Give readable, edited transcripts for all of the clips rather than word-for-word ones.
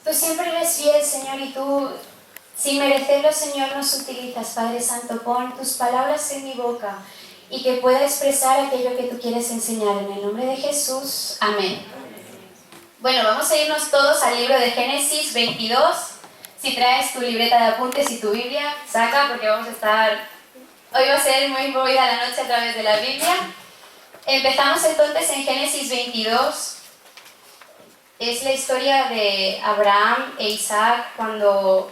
Tú siempre eres fiel, Señor, y tú, sin merecerlo, Señor, nos utilizas, Padre Santo. Pon tus palabras en mi boca y que pueda expresar aquello que tú quieres enseñar. En el nombre de Jesús. Amén. Bueno, vamos a irnos todos al libro de Génesis 22. Si traes tu libreta de apuntes y tu Biblia, saca, porque vamos a estar... Hoy va a ser muy movida la noche a través de la Biblia. Empezamos entonces en Génesis 22. Es la historia de Abraham e Isaac cuando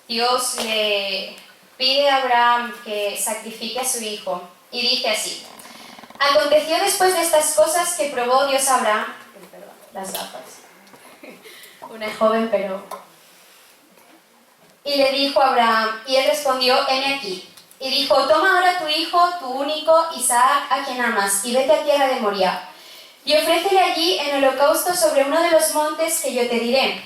Dios le pide a Abraham que sacrifique a su hijo. Y dice así: aconteció después de estas cosas que probó Dios a Abraham... Perdón, las gafas. Una es joven, pero... Y le dijo a Abraham, y él respondió: heme aquí. Y dijo: toma ahora tu hijo, tu único, Isaac, a quien amas, y vete a tierra de Moriah, y ofrécele allí en holocausto sobre uno de los montes que yo te diré.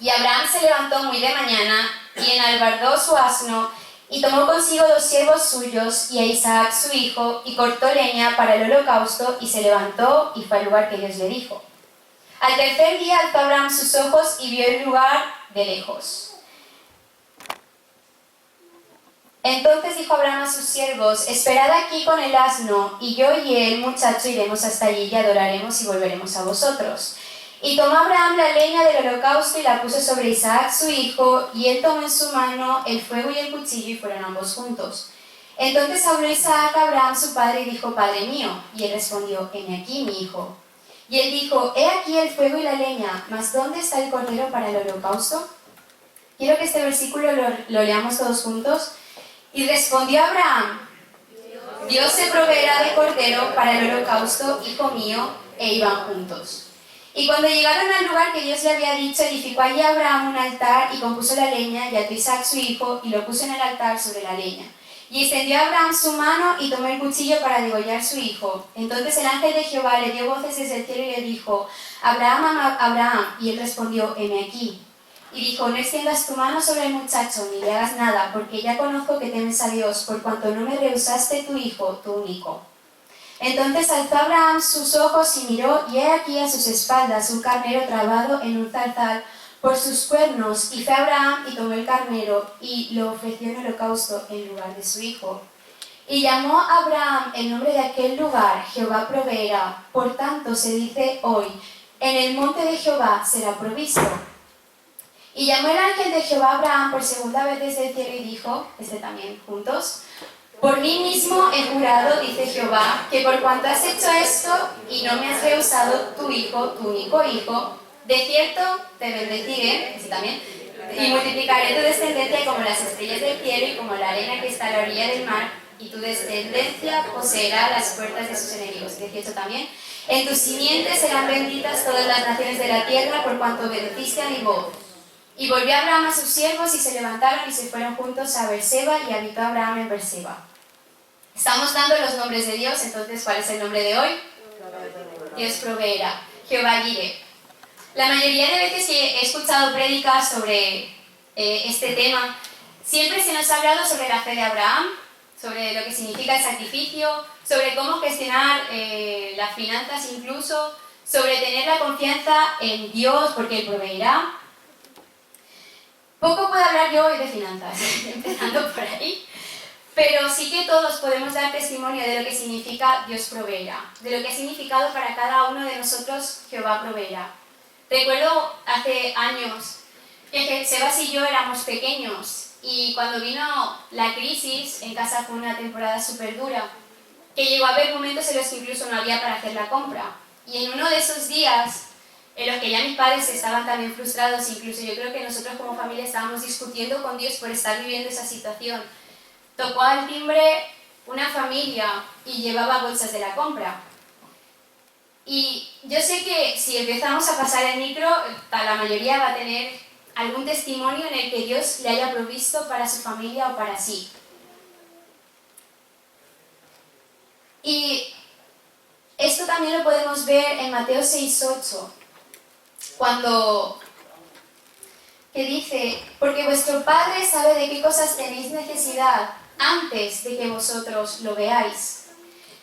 Y Abraham se levantó muy de mañana, y enalbardó su asno, y tomó consigo 2 siervos suyos, y a Isaac su hijo, y cortó leña para el holocausto, y se levantó, y fue al lugar que Dios le dijo. Al tercer día alzó Abraham sus ojos, y vio el lugar de lejos. Entonces dijo Abraham a sus siervos: esperad aquí con el asno, y yo y el muchacho iremos hasta allí y adoraremos y volveremos a vosotros. Y tomó Abraham la leña del holocausto y la puso sobre Isaac su hijo, y él tomó en su mano el fuego y el cuchillo, y fueron ambos juntos. Entonces habló Isaac a Abraham su padre y dijo: Padre mío. Y él respondió: heme aquí, mi hijo. Y él dijo: he aquí el fuego y la leña, mas ¿dónde está el cordero para el holocausto? Quiero que este versículo lo leamos todos juntos. Y respondió Abraham: Dios se proveerá de cordero para el holocausto, hijo mío. E iban juntos. Y cuando llegaron al lugar que Dios le había dicho, edificó allí Abraham un altar y compuso la leña, y ató Isaac su hijo y lo puso en el altar sobre la leña. Y extendió Abraham su mano y tomó el cuchillo para degollar su hijo. Entonces el ángel de Jehová le dio voces desde el cielo y le dijo: Abraham, Abraham. Y él respondió: heme aquí. Y dijo: no extiendas tu mano sobre el muchacho, ni le hagas nada, porque ya conozco que temes a Dios, por cuanto no me rehusaste tu hijo, tu único. Entonces alzó Abraham sus ojos y miró, y he aquí a sus espaldas un carnero trabado en un zarzal por sus cuernos. Y fue Abraham y tomó el carnero y lo ofreció en holocausto en lugar de su hijo. Y llamó a Abraham el nombre de aquel lugar: Jehová proveerá. Por tanto se dice hoy: en el monte de Jehová será provisto. Y llamó el ángel de Jehová a Abraham por segunda vez desde el cielo y dijo, también juntos: por mí mismo he jurado, dice Jehová, que por cuanto has hecho esto y no me has rehusado tu hijo, tu único hijo, de cierto te bendeciré, también, y multiplicaré tu descendencia como las estrellas del cielo y como la arena que está a la orilla del mar, y tu descendencia poseerá las puertas de sus enemigos. 18 también. En tus simientes serán benditas todas las naciones de la tierra, por cuanto obedeciste a mi voz. Y volvió Abraham a sus siervos, y se levantaron y se fueron juntos a Berseba, y habitó Abraham en Berseba. Estamos dando los nombres de Dios, entonces, ¿cuál es el nombre de hoy? Dios proveerá. Jehová Jireh. La mayoría de veces que he escuchado prédicas sobre este tema, siempre se nos ha hablado sobre la fe de Abraham, sobre lo que significa el sacrificio, sobre cómo gestionar las finanzas incluso, sobre tener la confianza en Dios porque Él proveerá. Poco puedo hablar yo hoy de finanzas, empezando por ahí, pero sí que todos podemos dar testimonio de lo que significa Dios proveerá, de lo que ha significado para cada uno de nosotros Jehová proveerá. Recuerdo hace años que Sebas y yo éramos pequeños, y cuando vino la crisis en casa fue una temporada súper dura, que llegó a haber momentos en los que incluso no había para hacer la compra. Y en uno de esos días, en los que ya mis padres estaban también frustrados, incluso yo creo que nosotros como familia estábamos discutiendo con Dios por estar viviendo esa situación, tocó al timbre una familia y llevaba bolsas de la compra. Y yo sé que si empezamos a pasar el micro, la mayoría va a tener algún testimonio en el que Dios le haya provisto para su familia o para sí. Y esto también lo podemos ver en Mateo 6:8. Cuando que dice: porque vuestro Padre sabe de qué cosas tenéis necesidad antes de que vosotros lo veáis.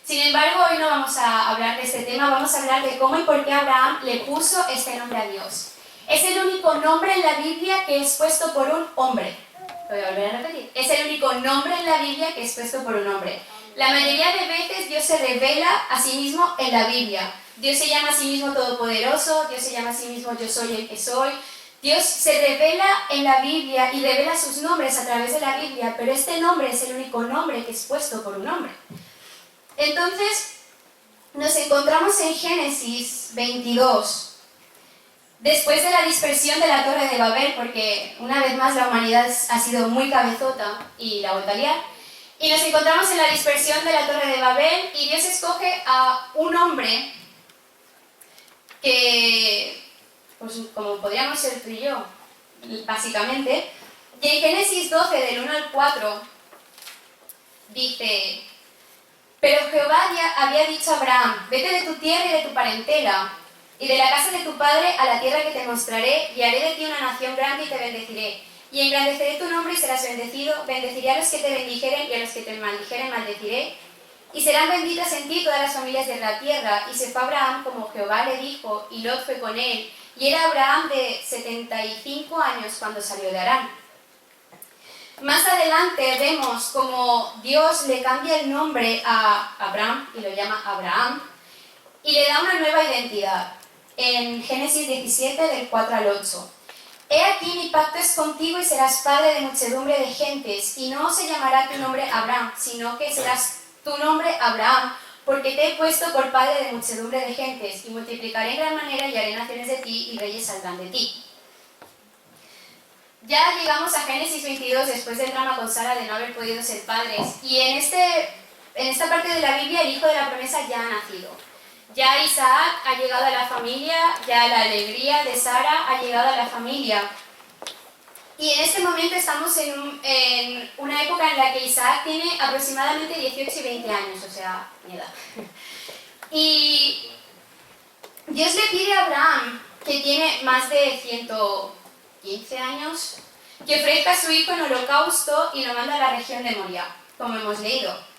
Sin embargo, hoy no vamos a hablar de este tema, vamos a hablar de cómo y por qué Abraham le puso este nombre a Dios. Es el único nombre en la Biblia que es puesto por un hombre. Lo voy a volver a repetir. Es el único nombre en la Biblia que es puesto por un hombre. La mayoría de veces Dios se revela a sí mismo en la Biblia. Dios se llama a sí mismo todopoderoso, Dios se llama a sí mismo yo soy el que soy. Dios se revela en la Biblia y revela sus nombres a través de la Biblia, pero este nombre es el único nombre que es puesto por un hombre. Entonces, nos encontramos en Génesis 22. Después de la dispersión de la Torre de Babel, porque una vez más la humanidad ha sido muy cabezota y la vuelta a liar, y nos encontramos en la dispersión de la Torre de Babel y Dios escoge a un hombre que, pues como podríamos ser tú y yo, básicamente, y en Génesis 12, del 1 al 4, dice: pero Jehová había dicho a Abraham, vete de tu tierra y de tu parentela, y de la casa de tu padre a la tierra que te mostraré, y haré de ti una nación grande y te bendeciré. Y engrandeceré tu nombre y serás bendecido, bendeciré a los que te bendijeren y a los que te maldijeren maldeciré. Y serán benditas en ti todas las familias de la tierra. Y se fue Abraham como Jehová le dijo, y Lot fue con él. Y era Abraham de 75 años cuando salió de Harán. Más adelante vemos como Dios le cambia el nombre a Abraham y lo llama Abraham y le da una nueva identidad. En Génesis 17, del 4 al 8. He aquí mi pacto es contigo y serás padre de muchedumbre de gentes, y no se llamará tu nombre Abraham, sino que serás tu nombre Abraham, porque te he puesto por padre de muchedumbre de gentes, y multiplicaré en gran manera y haré naciones de ti, y reyes saldrán de ti. Ya llegamos a Génesis 22, después del drama con Sara de no haber podido ser padres, y en esta parte de la Biblia el hijo de la promesa ya ha nacido. Ya Isaac ha llegado a la familia, ya la alegría de Sara ha llegado a la familia. Y en este momento estamos en una época en la que Isaac tiene aproximadamente 18 y 20 años, o sea, mi edad. Y Dios le pide a Abraham, que tiene más de 115 años, que ofrezca a su hijo en holocausto y lo manda a la región de Moria, como hemos leído.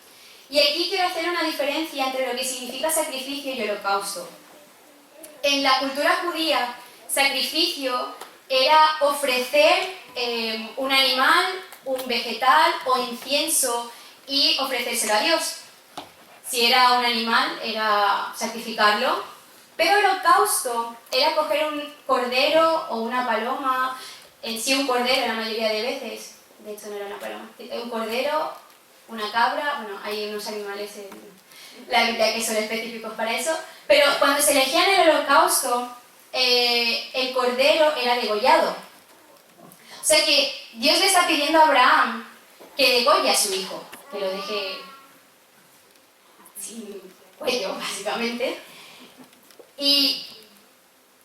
Y aquí quiero hacer una diferencia entre lo que significa sacrificio y holocausto. En la cultura judía, sacrificio era ofrecer un animal, un vegetal o incienso y ofrecérselo a Dios. Si era un animal, era sacrificarlo, pero holocausto era coger un cordero o una paloma, en sí un cordero la mayoría de veces, de hecho no era una paloma, un cordero, una cabra, bueno, hay unos animales en la Biblia que son específicos para eso, pero cuando se elegía en el holocausto, el cordero era degollado. O sea que Dios le está pidiendo a Abraham que degolle a su hijo, que lo deje sin cuello, básicamente. Y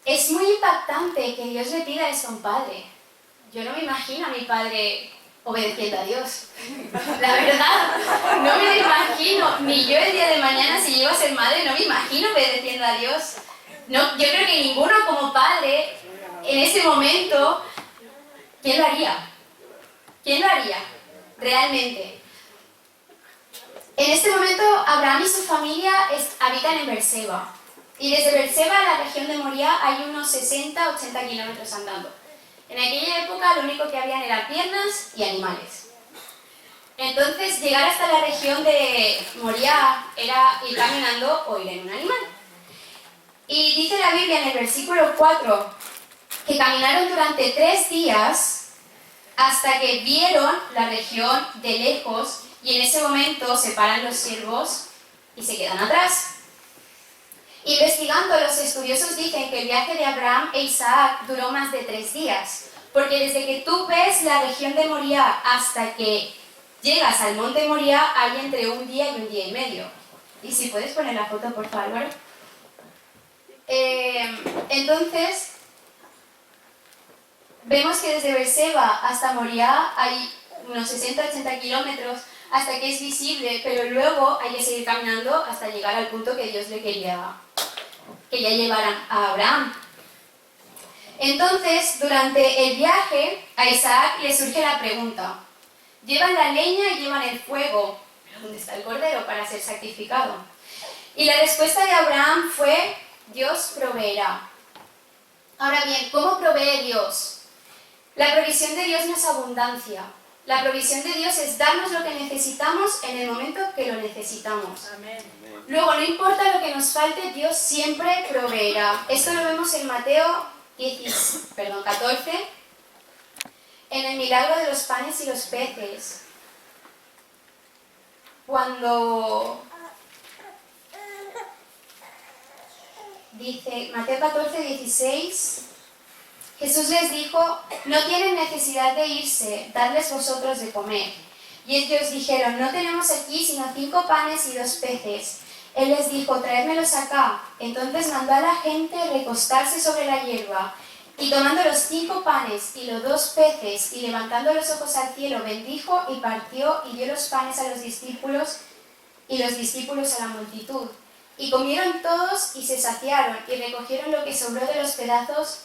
es muy impactante que Dios le pida eso a un padre. Yo no me imagino a mi padre obedeciendo a Dios. La verdad, no me lo imagino. Ni yo el día de mañana, si llego a ser madre, no me imagino obedeciendo a Dios. No, yo creo que ninguno como padre, en ese momento, ¿quién lo haría? ¿Quién lo haría? Realmente. En este momento, Abraham y su familia habitan en Beerseba. Y desde Beerseba a la región de Moria hay unos 60-80 kilómetros andando. En aquella época lo único que habían eran piernas y animales. Entonces, llegar hasta la región de Moria era ir caminando o ir en un animal. Y dice la Biblia en el versículo 4 que caminaron durante 3 días hasta que vieron la región de lejos y en ese momento se paran los siervos y se quedan atrás. Investigando, los estudiosos dicen que el viaje de Abraham e Isaac duró más de 3 días, porque desde que tú ves la región de Moria hasta que llegas al monte Moria hay entre un día y un día y medio. Y si puedes poner la foto, por favor. Entonces, vemos que desde Beerseba hasta Moria hay unos 60-80 kilómetros hasta que es visible, pero luego hay que seguir caminando hasta llegar al punto que Dios le quería llevar a Abraham. Entonces, durante el viaje, a Isaac le surge la pregunta: llevan la leña y llevan el fuego, pero ¿dónde está el cordero para ser sacrificado? Y la respuesta de Abraham fue: Dios proveerá. Ahora bien, ¿cómo provee Dios? La provisión de Dios no es abundancia. La provisión de Dios es darnos lo que necesitamos en el momento que lo necesitamos. Amén. Luego, no importa lo que nos falte, Dios siempre proveerá. Esto lo vemos en Mateo 14, en el milagro de los panes y los peces. Cuando dice Mateo 14, 16, Jesús les dijo: no tienen necesidad de irse, dadles vosotros de comer. Y ellos dijeron: no tenemos aquí sino 5 panes y 2 peces. Él les dijo: traédmelos acá. Entonces mandó a la gente recostarse sobre la hierba, y tomando los 5 panes y los 2 peces, y levantando los ojos al cielo, bendijo y partió y dio los panes a los discípulos, y los discípulos a la multitud. Y comieron todos y se saciaron, y recogieron lo que sobró de los pedazos,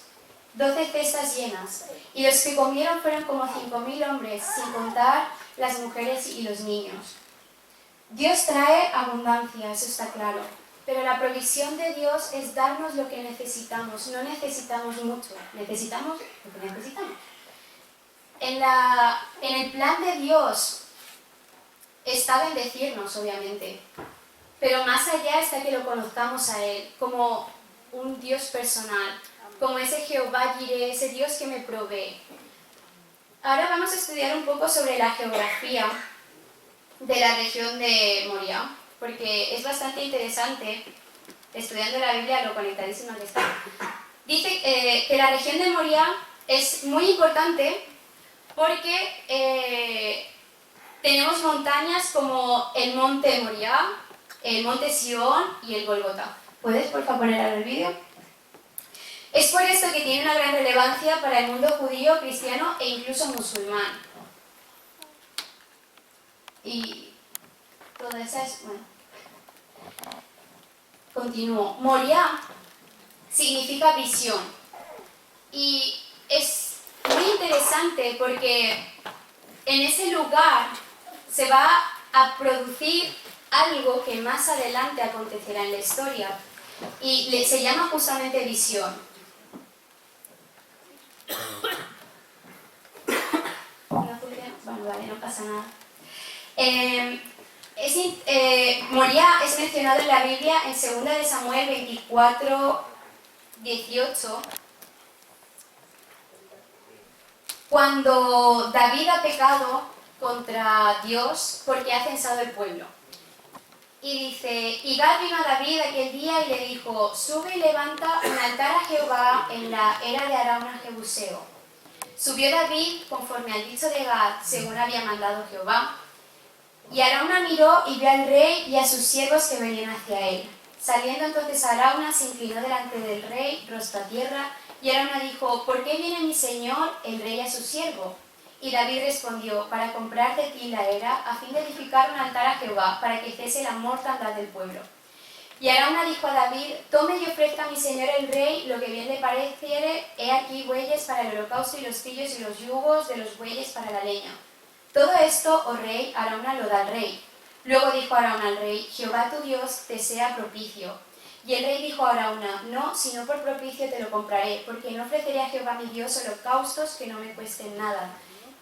12 cestas llenas. Y los que comieron fueron como 5.000 hombres, sin contar las mujeres y los niños. Dios trae abundancia, eso está claro. Pero la provisión de Dios es darnos lo que necesitamos. No necesitamos mucho, necesitamos lo que necesitamos. En el plan de Dios está bendecirnos, obviamente. Pero más allá está que lo conozcamos a Él como un Dios personal, como ese Jehová Jireh, ese Dios que me provee. Ahora vamos a estudiar un poco sobre la geografía de la región de Moria, porque es bastante interesante, estudiando la Biblia, lo conectadísima que está. Dice que la región de Moria es muy importante porque tenemos montañas como el monte Moria, el monte Sión y el Golgota. ¿Puedes, por favor, poner ahora el vídeo? Es por esto que tiene una gran relevancia para el mundo judío, cristiano e incluso musulmán. Y toda esa es... bueno. Continúo. Moria significa visión. Y es muy interesante porque en ese lugar se va a producir algo que más adelante acontecerá en la historia. Y se llama justamente visión. Bueno, vale, no pasa nada. Moria es mencionado en la Biblia en 2 de Samuel 24, 18, cuando David ha pecado contra Dios porque ha censado el pueblo. Y dice: y Gad vino a David aquel día y le dijo: sube y levanta un altar a Jehová en la era de Arauna Jebuseo. Subió David conforme al dicho de Gad, según había mandado Jehová. Y Arauna miró y vio al rey y a sus siervos que venían hacia él. Saliendo entonces Arauna, se inclinó delante del rey, rostro a tierra, y Arauna dijo: ¿por qué viene mi señor, el rey, a su siervo? Y David respondió: para comprar de ti la era, a fin de edificar un altar a Jehová, para que cese la mortandad del pueblo. Y Arauna dijo a David: tome y ofrezca a mi señor el rey lo que bien le pareciere, he aquí bueyes para el holocausto y los pillos y los yugos de los bueyes para la leña. Todo esto, oh rey, Arauna lo da al rey. Luego dijo Arauna al rey: Jehová tu Dios te sea propicio. Y el rey dijo a Arauna: no, sino por propicio te lo compraré, porque no ofreceré a Jehová mi Dios holocaustos que no me cuesten nada.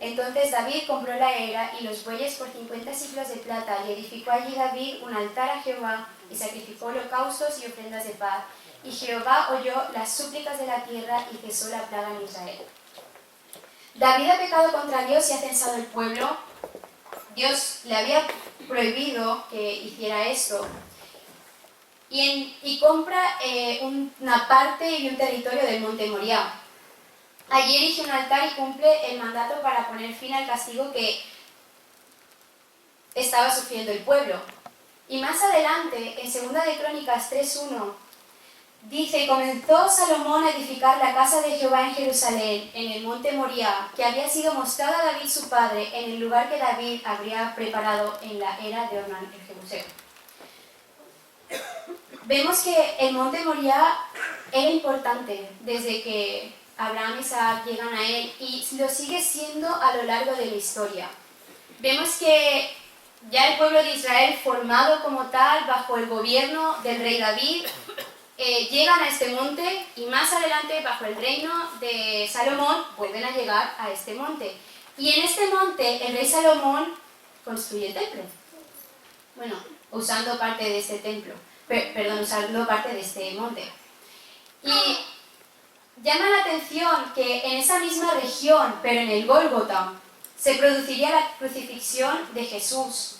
Entonces David compró la era y los bueyes por 50 siclos de plata, y edificó allí David un altar a Jehová, y sacrificó holocaustos y ofrendas de paz. Y Jehová oyó las súplicas de la tierra, y cesó la plaga en Israel. David ha pecado contra Dios y ha censado el pueblo. Dios le había prohibido que hiciera esto. Y compra una parte y un territorio del monte Moriah. Allí erige un altar y cumple el mandato para poner fin al castigo que estaba sufriendo el pueblo. Y más adelante, en 2 de Crónicas 3:1, dice: comenzó Salomón a edificar la casa de Jehová en Jerusalén, en el monte Moriah, que había sido mostrada a David su padre, en el lugar que David habría preparado en la era de Ornan el Jebuseo. Vemos que el monte Moriah era importante desde que Abraham y Isaac llegan a él, y lo sigue siendo a lo largo de la historia. Vemos que ya el pueblo de Israel, formado como tal bajo el gobierno del rey David, llegan a este monte y más adelante, bajo el reino de Salomón, vuelven a llegar a este monte. Y en este monte el rey Salomón construye el templo. Bueno, usando parte de este templo, usando parte de este monte. Y llama la atención que en esa misma región, pero en el Gólgota, se produciría la crucifixión de Jesús,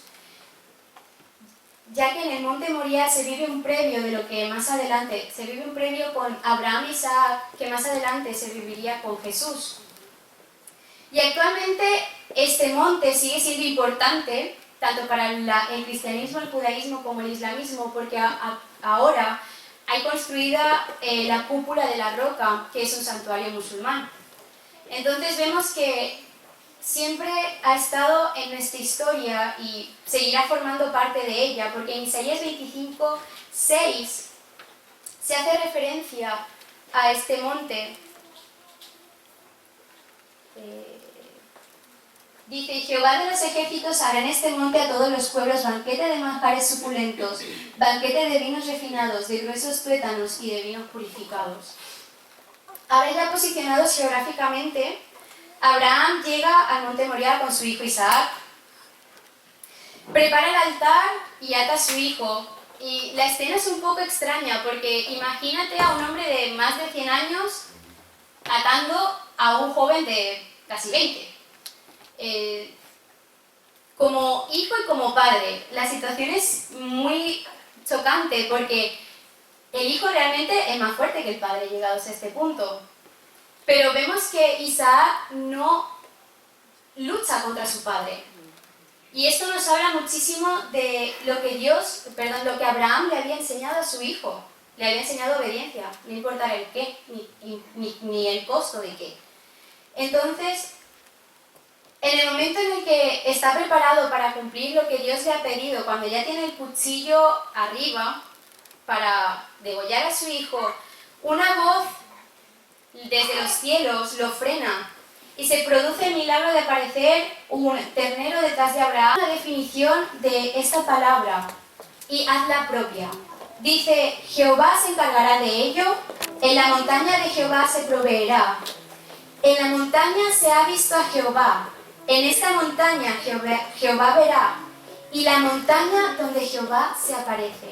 ya que en el monte Moría se vive un previo de lo que más adelante, se vive un previo con Abraham y Isaac, que más adelante se viviría con Jesús. Y actualmente este monte sigue siendo importante, tanto para el cristianismo, el judaísmo como el islamismo, porque ahora hay construida la cúpula de la roca, que es un santuario musulmán. Entonces vemos que siempre ha estado en nuestra historia y seguirá formando parte de ella, porque en Isaías 25, 6 se hace referencia a este monte. Dice: Jehová de los ejércitos hará en este monte a todos los pueblos banquete de manjares suculentos, banquete de vinos refinados, de gruesos tuétanos y de vinos purificados. Ahora ya posicionados geográficamente, Abraham llega al monte Moriah con su hijo Isaac, prepara el altar y ata a su hijo. Y la escena es un poco extraña porque imagínate a un hombre de más de 100 años atando a un joven de casi 20. Como hijo y como padre, la situación es muy chocante porque el hijo realmente es más fuerte que el padre llegados a este punto. Pero vemos que Isaac no lucha contra su padre. Y esto nos habla muchísimo de lo que Abraham le había enseñado a su hijo. Le había enseñado obediencia, no importa el qué, ni el costo de qué. Entonces, en el momento en el que está preparado para cumplir lo que Dios le ha pedido, cuando ya tiene el cuchillo arriba para degollar a su hijo, una voz desde los cielos lo frena y se produce el milagro de aparecer un ternero detrás de Abraham. Una definición de esta palabra y hazla propia. Dice: Jehová se encargará de ello, en la montaña de Jehová se proveerá. En la montaña se ha visto a Jehová, en esta montaña Jehová verá, y la montaña donde Jehová se aparece.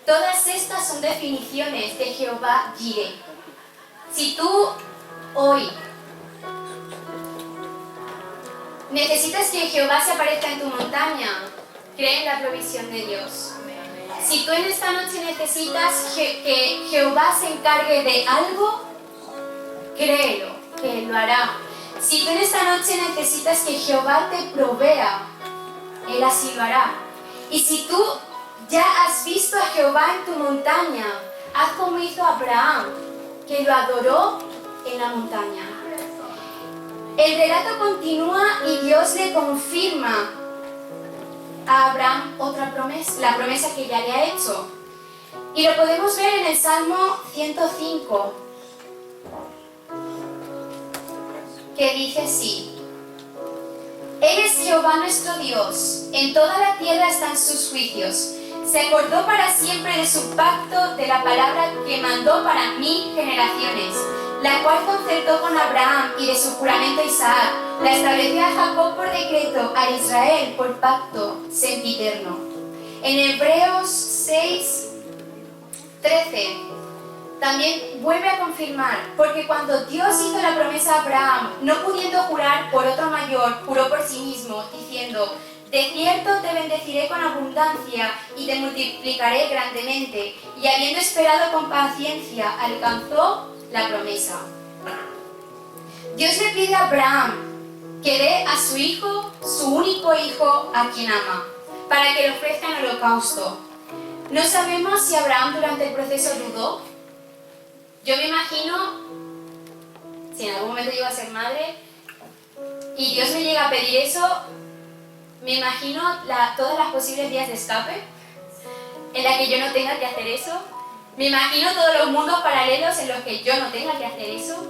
Todas estas son definiciones de Jehová Jireh. Si tú hoy necesitas que Jehová se aparezca en tu montaña, cree en la provisión de Dios. Si tú en esta noche necesitas que Jehová se encargue de algo, créelo, que Él lo hará. Si tú en esta noche necesitas que Jehová te provea, Él así lo hará. Y si tú ya has visto a Jehová en tu montaña, haz como hizo Abraham, que lo adoró en la montaña. El relato continúa y Dios le confirma a Abraham otra promesa, la promesa que ya le ha hecho. Y lo podemos ver en el Salmo 105, que dice así: Él es Jehová nuestro Dios, en toda la tierra están sus juicios. Se acordó para siempre de su pacto, de la palabra que mandó para 1000 generaciones, la cual concertó con Abraham y de su juramento a Isaac, la estableció a Jacob por decreto, a Israel por pacto sempiterno. En Hebreos 6, 13 también vuelve a confirmar, porque cuando Dios hizo la promesa a Abraham, no pudiendo jurar por otro mayor, juró por sí mismo, diciendo: de cierto te bendeciré con abundancia y te multiplicaré grandemente. Y habiendo esperado con paciencia, alcanzó la promesa. Dios le pide a Abraham que dé a su hijo, su único hijo, a quien ama, para que le ofrezca en holocausto. No sabemos si Abraham durante el proceso dudó. Yo me imagino, si en algún momento llego a ser madre y Dios me llega a pedir eso, me imagino todas las posibles vías de escape en las que yo no tenga que hacer eso. Me imagino todos los mundos paralelos en los que yo no tenga que hacer eso.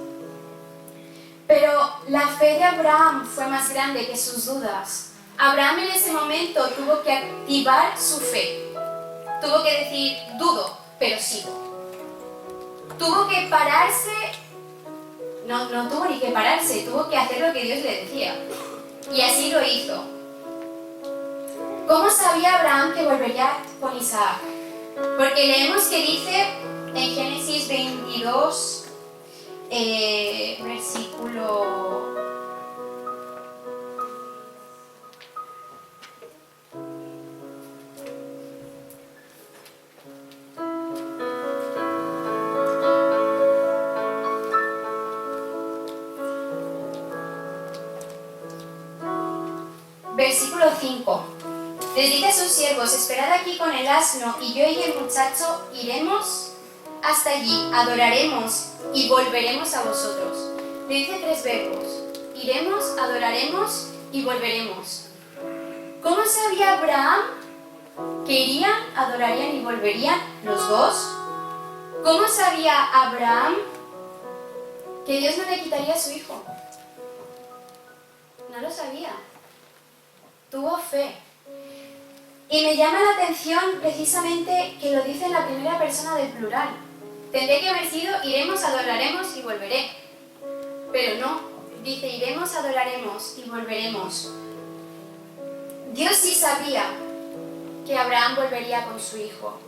Pero la fe de Abraham fue más grande que sus dudas. Abraham en ese momento tuvo que activar su fe. Tuvo que decir: dudo, pero sigo. tuvo que pararse, no tuvo ni que pararse, tuvo que hacer lo que Dios le decía. Y así lo hizo. ¿Cómo sabía Abraham que volvería con Isaac? Porque leemos que dice en Génesis 22, versículo... Versículo 5. Les dice a sus siervos: esperad aquí con el asno, y yo y el muchacho iremos hasta allí, adoraremos y volveremos a vosotros. Le dice 3 verbos: iremos, adoraremos y volveremos. ¿Cómo sabía Abraham que irían, adorarían y volverían los dos? ¿Cómo sabía Abraham que Dios no le quitaría a su hijo? No lo sabía. Tuvo fe. Y me llama la atención precisamente que lo dice en la primera persona del plural. Tendría que haber sido iremos, adoraremos y volveré. Pero no, dice iremos, adoraremos y volveremos. Dios sí sabía que Abraham volvería con su hijo.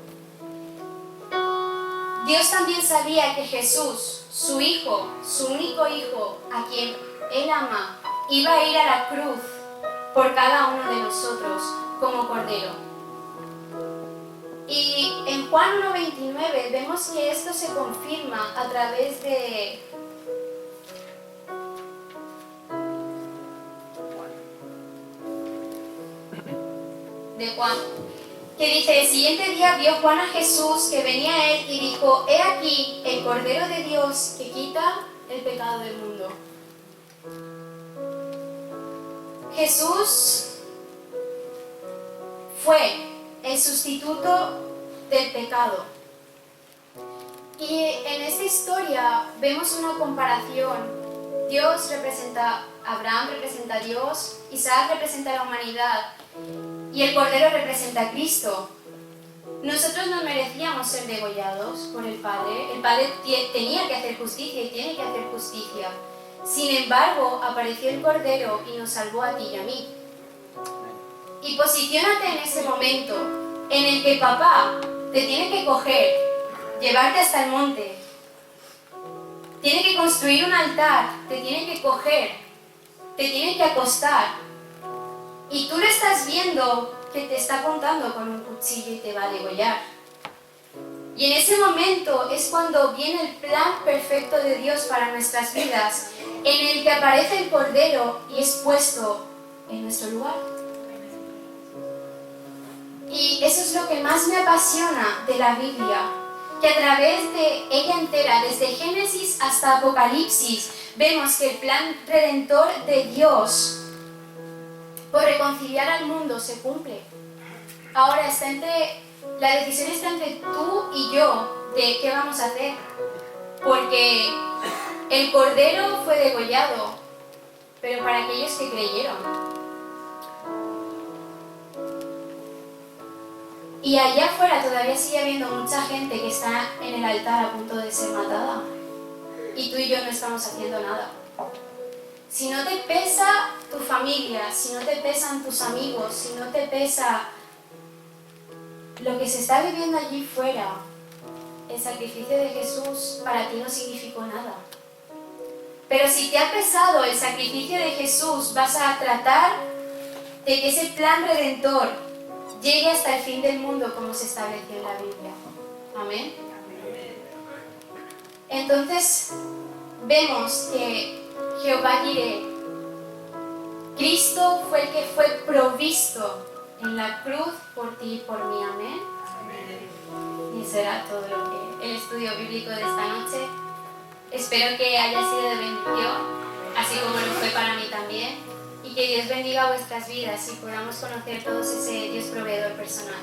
Dios también sabía que Jesús, su hijo, su único hijo, a quien él ama, iba a ir a la cruz por cada uno de nosotros como cordero. Y en Juan 1:29 vemos que esto se confirma a través de Juan, que dice: el siguiente día vio Juan a Jesús que venía a él y dijo: he aquí el Cordero de Dios que quita el pecado del mundo. Jesús fue el sustituto del pecado. Y en esta historia vemos una comparación. Dios representa a Abraham, representa a Dios, Isaac representa a la humanidad y el Cordero representa a Cristo. Nosotros no merecíamos ser degollados por el Padre. El Padre tenía que hacer justicia y tiene que hacer justicia. Sin embargo, apareció el Cordero y nos salvó a ti y a mí. Y posiciónate en ese momento en el que papá te tiene que coger, llevarte hasta el monte, tiene que construir un altar, te tiene que coger, te tiene que acostar, y tú lo estás viendo que te está apuntando con un cuchillo y te va a degollar. Y en ese momento es cuando viene el plan perfecto de Dios para nuestras vidas, en el que aparece el Cordero y es puesto en nuestro lugar. Y eso es lo que más me apasiona de la Biblia, que a través de ella entera, desde Génesis hasta Apocalipsis, vemos que el plan redentor de Dios por reconciliar al mundo se cumple. Ahora la decisión está entre tú y yo de qué vamos a hacer, porque el Cordero fue degollado, pero para aquellos que creyeron. Y allá afuera todavía sigue habiendo mucha gente que está en el altar a punto de ser matada. Y tú y yo no estamos haciendo nada. Si no te pesa tu familia, si no te pesan tus amigos, si no te pesa lo que se está viviendo allí fuera, el sacrificio de Jesús para ti no significó nada. Pero si te ha pesado el sacrificio de Jesús, vas a tratar de que ese plan redentor llegue hasta el fin del mundo como se estableció en la Biblia. Amén. Entonces vemos que Jehová Jireh, Cristo fue el que fue provisto en la cruz por ti y por mí. Amén. Y eso era todo lo que el estudio bíblico de esta noche. Espero que haya sido de bendición, así como lo fue para mí también. Y que Dios bendiga vuestras vidas y podamos conocer todos ese Dios proveedor personal.